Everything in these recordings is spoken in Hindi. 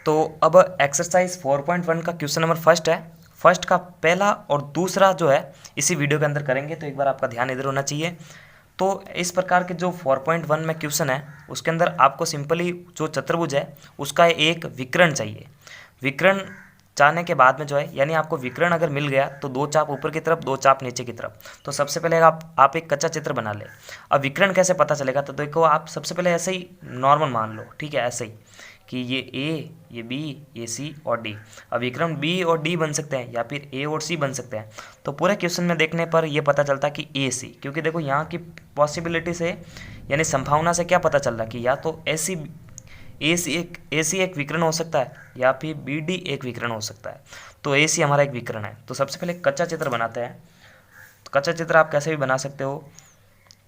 तो अब एक्सरसाइज 4.1 का क्वेश्चन नंबर फर्स्ट है। फर्स्ट का पहला और दूसरा जो है इसी वीडियो के अंदर करेंगे, तो एक बार आपका ध्यान इधर होना चाहिए। तो इस प्रकार के जो 4.1 में क्वेश्चन है उसके अंदर आपको सिंपली जो चतुर्भुज है उसका एक विकर्ण चाहिए। विकर्ण चाहने के बाद में जो है यानी आपको विकर्ण अगर मिल गया तो दो चाप ऊपर की तरफ दो चाप नीचे की तरफ। तो सबसे पहले आप एक कच्चा चित्र बना ले। अब विकर्ण कैसे पता चलेगा, तो देखो आप सबसे पहले ऐसे ही नॉर्मल मान लो, ठीक है, ऐसे ही कि ये ए, ये बी, ये सी और डी। अब विकर्ण बी और डी बन सकते हैं या फिर ए और सी बन सकते हैं। तो पूरे क्वेश्चन में देखने पर ये पता चलता कि ए सी, क्योंकि देखो यहाँ की पॉसिबिलिटी से यानी संभावना से क्या पता चल रहा कि या तो ए सी एक विकर्ण हो सकता है या फिर बी डी एक विकर्ण हो सकता है। तो ए सी हमारा एक विकर्ण है। तो सबसे पहले कच्चा चित्र बनाते हैं। तो कच्चा चित्र आप कैसे भी बना सकते हो।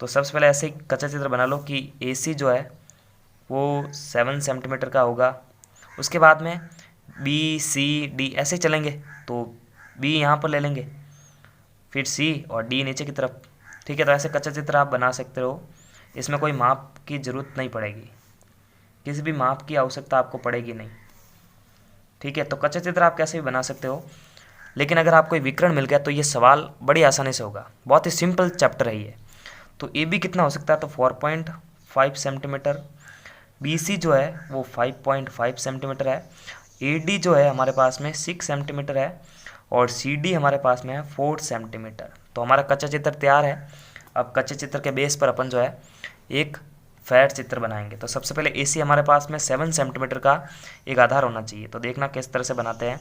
तो सबसे पहले ऐसे ही कच्चा चित्र बना लो कि ए सी जो है वो 7 सेंटीमीटर का होगा। उसके बाद में बी सी डी ऐसे ही चलेंगे, तो बी यहाँ पर ले लेंगे, फिर सी और डी नीचे की तरफ। ठीक है, तो ऐसे कच्चा चित्र आप बना सकते हो। इसमें कोई माप की ज़रूरत नहीं पड़ेगी, किसी भी माप की आवश्यकता आपको पड़ेगी नहीं। ठीक है, तो कच्चा चित्र आप कैसे भी बना सकते हो। लेकिन अगर आपको विकर्ण मिल गया तो ये सवाल बड़ी आसानी से होगा, बहुत ही सिंपल चैप्टर है ये। तो ए बी कितना हो सकता है, तो 4.5 सेंटीमीटर। बी सी जो है वो 5.5 सेंटीमीटर है। ए डी जो है हमारे पास में 6 सेंटीमीटर है और सी डी हमारे पास में है 4 सेंटीमीटर। तो हमारा कच्चा चित्र तैयार है। अब कच्चे चित्र के बेस पर अपन जो है एक फैट चित्र बनाएंगे। तो सबसे पहले ए सी हमारे पास में 7 सेंटीमीटर का एक आधार होना चाहिए। तो देखना किस तरह से बनाते हैं।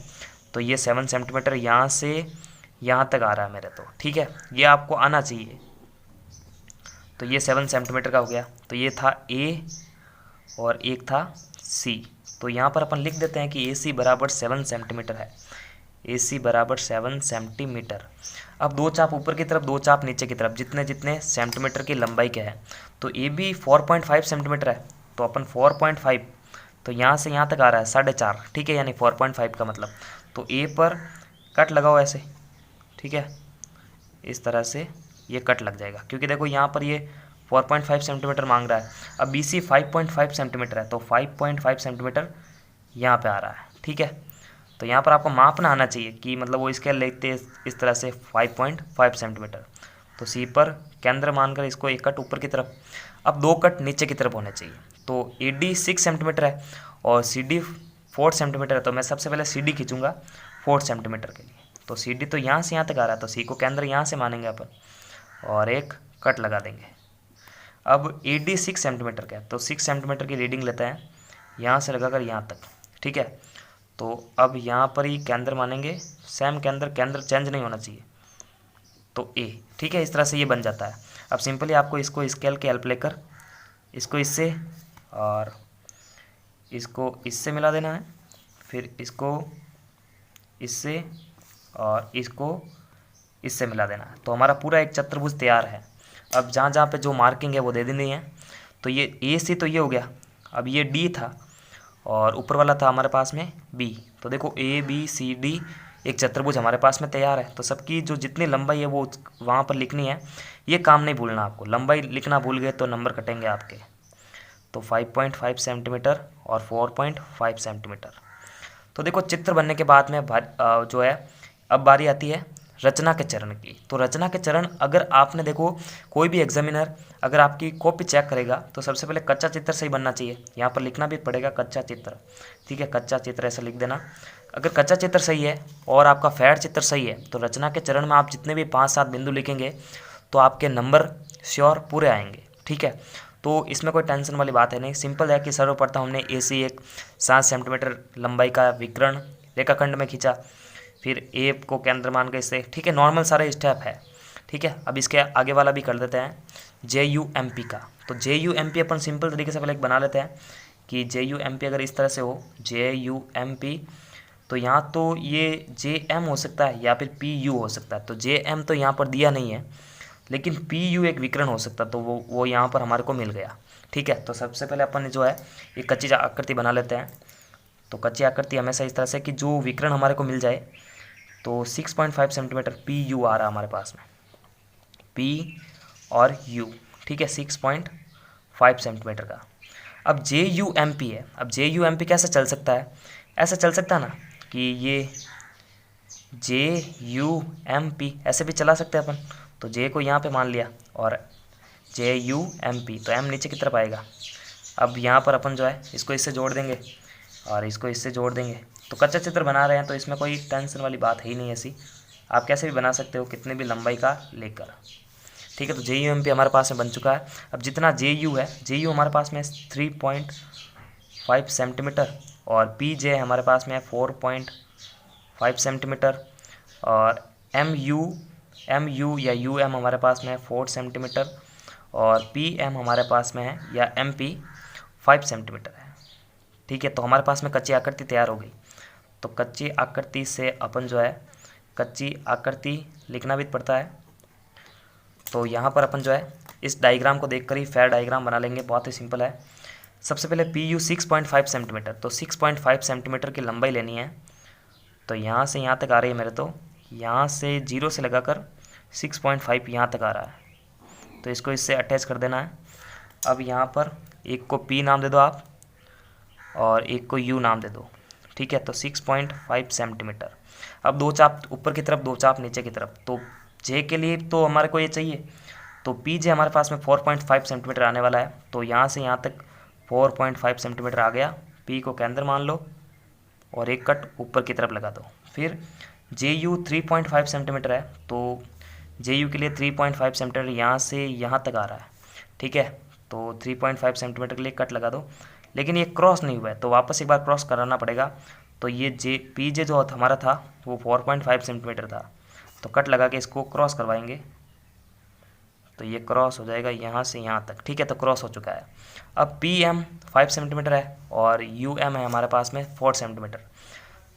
तो ये 7 सेंटीमीटर यहाँ से यहाँ तक आ रहा है मेरे, तो ठीक है, ये आपको आना चाहिए। तो ये 7 सेंटीमीटर का हो गया। तो ये था ए और एक था सी। तो यहाँ पर अपन लिख देते हैं कि ए सी बराबर 7 सेंटीमीटर है। ए सी बराबर 7 सेंटीमीटर। अब दो चाप ऊपर की तरफ दो चाप नीचे की तरफ, जितने जितने सेंटीमीटर की लंबाई के हैं। तो ए बी 4.5 सेंटीमीटर है, तो अपन 4.5, तो यहाँ से यहाँ तक आ रहा है 4.5, ठीक है, यानी 4.5 का मतलब। तो ए पर कट लगाओ ऐसे, ठीक है, इस तरह से ये कट लग जाएगा, क्योंकि देखो यहाँ पर ये 4.5 सेंटीमीटर मांग रहा है। अब बी सी 5.5 सेंटीमीटर है, तो 5.5 सेंटीमीटर यहाँ पे आ रहा है, ठीक है। तो यहाँ पर आपको मापना आना चाहिए कि मतलब वो स्केल लेते इस तरह से 5.5 सेंटीमीटर। तो सी पर केंद्र मानकर इसको एक कट ऊपर की तरफ, अब दो कट नीचे की तरफ होने चाहिए। तो ए डी 6 सेंटीमीटर है और सी डी 4 सेंटीमीटर है, तो मैं सबसे पहले सी डी खींचूँगा 4 सेंटीमीटर के लिए। तो सी डी तो यहाँ से यहाँ तक आ रहा है, तो सी को केंद्र यहाँ से मानेंगे अपन और एक कट लगा देंगे। अब ए डी 6 सेंटीमीटर का है, तो 6 सेंटीमीटर की रीडिंग लेते हैं यहाँ से लगाकर यहाँ तक, ठीक है। तो अब यहाँ पर ही केंद्र मानेंगे, सेम केंद्र, केंद्र चेंज नहीं होना चाहिए, तो ए, ठीक है। इस तरह से ये बन जाता है। अब सिंपली आपको इसको स्केल की हेल्प लेकर इसको इससे और इसको इससे मिला देना है, फिर इसको इससे और इसको इससे मिला देना है। तो हमारा पूरा एक चतुर्भुज तैयार है। अब जहाँ जहाँ पे जो मार्किंग है वो दे देनी है। तो ये ए सी तो ये हो गया। अब ये डी था और ऊपर वाला था हमारे पास में बी। तो देखो ए बी सी डी एक चतुर्भुज हमारे पास में तैयार है। तो सबकी जो जितनी लंबाई है वो वहाँ पर लिखनी है। ये काम नहीं भूलना आपको, लंबाई लिखना भूल गए तो नंबर कटेंगे आपके। तो 5.5 सेंटीमीटर और 4.5 सेंटीमीटर। तो देखो चित्र बनने के बाद में जो है अब बारी आती है रचना के चरण की। तो रचना के चरण अगर आपने देखो कोई भी एग्जामिनर अगर आपकी कॉपी चेक करेगा तो सबसे पहले कच्चा चित्र सही बनना चाहिए। यहाँ पर लिखना भी पड़ेगा कच्चा चित्र, ठीक है, कच्चा चित्र ऐसा लिख देना। अगर कच्चा चित्र सही है और आपका फैड चित्र सही है तो रचना के चरण में आप जितने भी 5-7 बिंदु लिखेंगे तो आपके नंबर श्योर पूरे आएंगे, ठीक है। तो इसमें कोई टेंशन वाली बात है नहीं, सिंपल है कि सर्वप्रथम हमने ए सी एक 7 सेंटीमीटर लंबाई का विकर्ण रेखाखंड में खींचा, फिर ए को केंद्र मान के इससे, ठीक है, नॉर्मल सारे स्टेप है, ठीक है। अब इसके आगे वाला भी कर देते हैं जे यू एम पी का। तो जे you M P upon simple तरीके से पहले एक बना लेते हैं कि जे यू एम पी अगर इस तरह से हो जे यू एम पी, तो यहाँ तो ये जे एम हो सकता है या फिर पी यू हो सकता है। तो जे एम तो यहाँ पर दिया नहीं है, लेकिन पी यू एक विकर्ण हो सकता है, तो वो यहाँ पर हमारे को मिल गया, ठीक है। तो सबसे पहले अपन जो है एक कच्ची आकृति बना लेते हैं। तो कच्ची आकृति हमेशा इस तरह से कि जो विकर्ण हमारे को मिल जाए। तो 6.5 सेंटीमीटर पी यू आ रहा है हमारे पास में, पी और यू, ठीक है, 6.5 सेंटीमीटर का। अब जे यू एम पी है। अब जे यू एम पी कैसे चल सकता है, ऐसा चल सकता है ना कि ये JUMP ऐसे भी चला सकते हैं अपन। तो J को यहाँ पे मान लिया और JUMP, तो M नीचे की तरफ आएगा। अब यहाँ पर अपन जो है इसको इससे जोड़ देंगे और इसको इससे जोड़ देंगे। तो कच्चा चित्र बना रहे हैं तो इसमें कोई टेंशन वाली बात है ही नहीं ऐसी, आप कैसे भी बना सकते हो कितने भी लंबाई का लेकर। ठीक है, तो JUMP हमारे पास में बन चुका है। अब जितना JU है, JU हमारे पास में 3.5 सेंटीमीटर और PJ हमारे पास में 4.5 सेंटीमीटर और MU या UM हमारे पास में है 4 सेंटीमीटर और PM हमारे पास में है या MP 5 सेंटीमीटर है। ठीक है, तो हमारे पास में कच्ची आकृति तैयार हो गई। तो कच्ची आकृति से अपन जो है कच्ची आकृति लिखना भी पड़ता है। तो यहाँ पर अपन जो है इस डायग्राम को देखकर ही फेयर डायग्राम बना लेंगे, बहुत ही सिंपल है। सबसे पहले PU 6.5 सेंटीमीटर, तो 6.5 सेंटीमीटर की लंबाई लेनी है। तो यहाँ से यहाँ तक आ रही है मेरे, तो यहाँ से 0 से लगाकर 6.5 यहाँ तक आ रहा है। तो इसको इससे अटैच कर देना है। अब यहाँ पर एक को P नाम दे दो आप और एक को U नाम दे दो। ठीक है, तो 6.5 सेंटीमीटर। अब दो चाप ऊपर की तरफ, दो चाप नीचे की तरफ। तो J के लिए तो हमारे को ये चाहिए, तो PJ हमारे पास में 4.5 सेंटीमीटर आने वाला है। तो यहाँ से यहाँ तक 4.5 सेंटीमीटर आ गया। P को केंद्र मान लो और एक कट ऊपर की तरफ लगा दो। फिर JU 3.5 सेंटीमीटर है, तो JU के लिए 3.5 सेंटीमीटर यहाँ से यहाँ तक आ रहा है। ठीक है, तो 3.5 सेंटीमीटर के लिए कट लगा दो, लेकिन ये क्रॉस नहीं हुआ है तो वापस एक बार क्रॉस कराना पड़ेगा। तो ये PJ जो हमारा था वो 4.5 सेंटीमीटर था, तो कट लगा के इसको क्रॉस करवाएंगे। तो ये क्रॉस हो जाएगा यहाँ से यहाँ तक। ठीक है, तो क्रॉस हो चुका है। अब PM 5 सेंटीमीटर है और UM है हमारे पास में 4 सेंटीमीटर।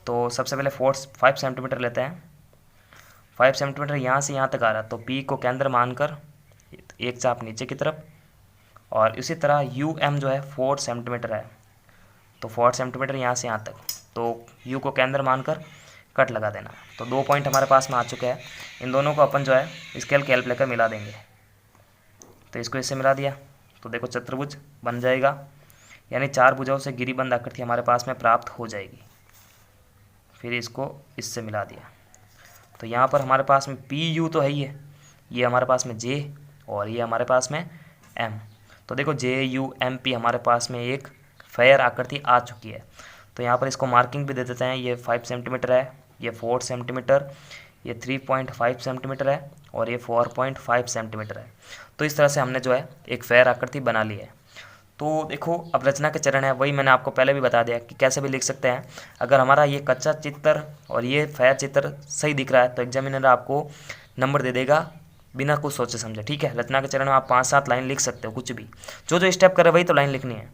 तो सबसे पहले 5 सेंटीमीटर लेते हैं। 5 सेंटीमीटर यहाँ से यहाँ तक आ रहा है, तो P को केंद्र मानकर एक चाप नीचे की तरफ और इसी तरह UM जो है 4 सेंटीमीटर है, तो 4 सेंटीमीटर यहाँ से यहाँ तक। तो U को केंद्र मानकर कट लगा देना। तो 2 पॉइंट हमारे पास में आ चुके हैं। इन दोनों को अपन जो है स्केल की हेल्प लेकर मिला देंगे। तो इसको इससे मिला दिया तो देखो चतुर्भुज बन जाएगा, यानी 4 भुजाओं से गिरिबंध आकृति हमारे पास में प्राप्त हो जाएगी। फिर इसको इससे मिला दिया तो यहाँ पर हमारे पास में PU तो है ही है, ये हमारे पास में J और ये हमारे पास में M। तो देखो JUMP हमारे पास में एक फेयर आकृति आ चुकी है। तो यहाँ पर इसको मार्किंग भी दे देते हैं। ये 5 सेंटीमीटर है, ये 4 सेंटीमीटर, ये 3.5 सेंटीमीटर है और ये 4.5 सेंटीमीटर है। तो इस तरह से हमने जो है एक फेयर आकृति बना ली है। तो देखो अब रचना के चरण है, वही मैंने आपको पहले भी बता दिया कि कैसे भी लिख सकते हैं। अगर हमारा ये कच्चा चित्र और ये फेयर चित्र सही दिख रहा है तो एग्जामिनर आपको नंबर दे देगा बिना कुछ सोचे समझे। ठीक है, रचना के चरण में आप 5-7 लाइन लिख सकते हो, कुछ भी जो जो स्टेप करे वही तो लाइन लिखनी है।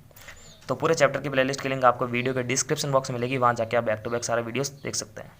तो पूरे चैप्टर की प्लेलिस्ट की लिंक आपको वीडियो के डिस्क्रिप्शन बॉक्स में मिलेगी, वहाँ जाके आप बैक टू बैक सारे वीडियोस देख सकते हैं।